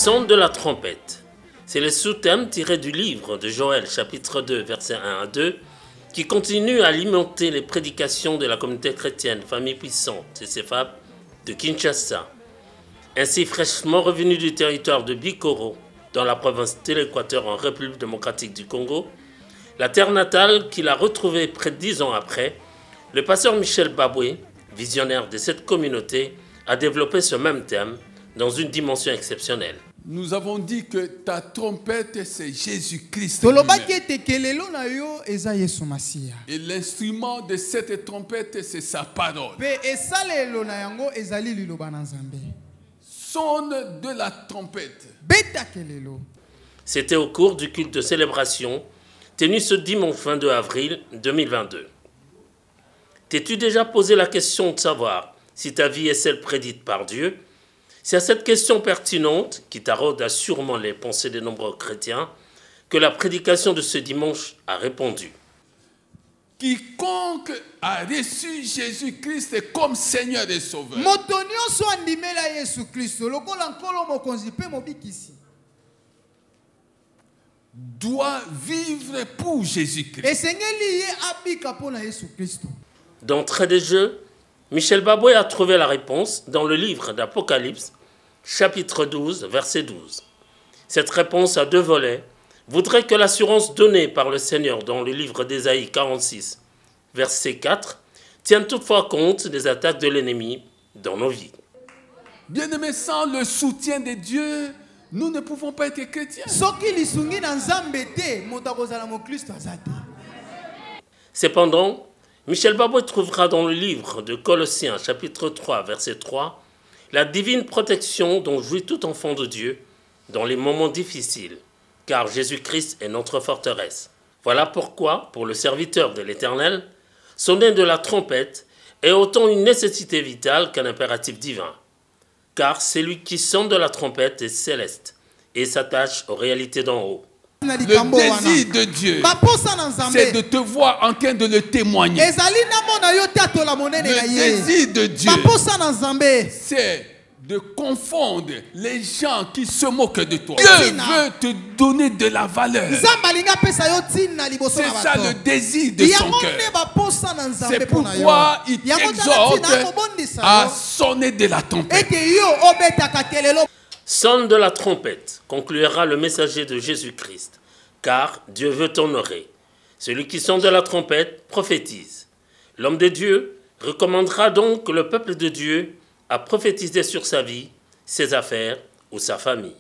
Son de la trompette. C'est le sous-thème tiré du livre de Joël, chapitre 2, versets 1 à 2, qui continue à alimenter les prédications de la communauté chrétienne Famille Puissante, CCFAP, de Kinshasa. Ainsi fraîchement revenu du territoire de Bikoro, dans la province de l'Équateur en République démocratique du Congo, la terre natale qu'il a retrouvée près de 10 ans après, le pasteur Michel Baboué, visionnaire de cette communauté, a développé ce même thème dans une dimension exceptionnelle. Nous avons dit que ta trompette, c'est Jésus-Christ. Et l'instrument de cette trompette, c'est sa parole. Sonne de la trompette. C'était au cours du culte de célébration tenu ce dimanche 22 avril 2022. T'es-tu déjà posé la question de savoir si ta vie est celle prédite par Dieu? C'est à cette question pertinente, qui taraude sûrement les pensées de nombreux chrétiens, que la prédication de ce dimanche a répondu. Quiconque a reçu Jésus-Christ comme Seigneur et Sauveur doit vivre pour Jésus-Christ. D'entrée de jeu, Michel Baboué a trouvé la réponse dans le livre d'Apocalypse, chapitre 12, verset 12. Cette réponse à deux volets voudrait que l'assurance donnée par le Seigneur dans le livre d'Ésaïe 46, verset 4, tienne toutefois compte des attaques de l'ennemi dans nos vies. Bien-aimés, sans le soutien de Dieu, nous ne pouvons pas être chrétiens. Cependant, Michel Baboué trouvera dans le livre de Colossiens, chapitre 3, verset 3, la divine protection dont jouit tout enfant de Dieu dans les moments difficiles, car Jésus-Christ est notre forteresse. Voilà pourquoi, pour le serviteur de l'Éternel, sonner de la trompette est autant une nécessité vitale qu'un impératif divin, car celui qui sonne de la trompette est céleste et s'attache aux réalités d'en haut. Le désir de Dieu, c'est de te voir en train de le témoigner. Le désir de Dieu, c'est de confondre les gens qui se moquent de toi. Dieu veut te donner de la valeur. C'est ça le désir de son cœur. C'est pourquoi il t'exhorte à sonner de la trompette. Sonne de la trompette, concluera le messager de Jésus-Christ, car Dieu veut t'honorer. Celui qui sonne de la trompette prophétise. L'homme de Dieu recommandera donc le peuple de Dieu à prophétiser sur sa vie, ses affaires ou sa famille.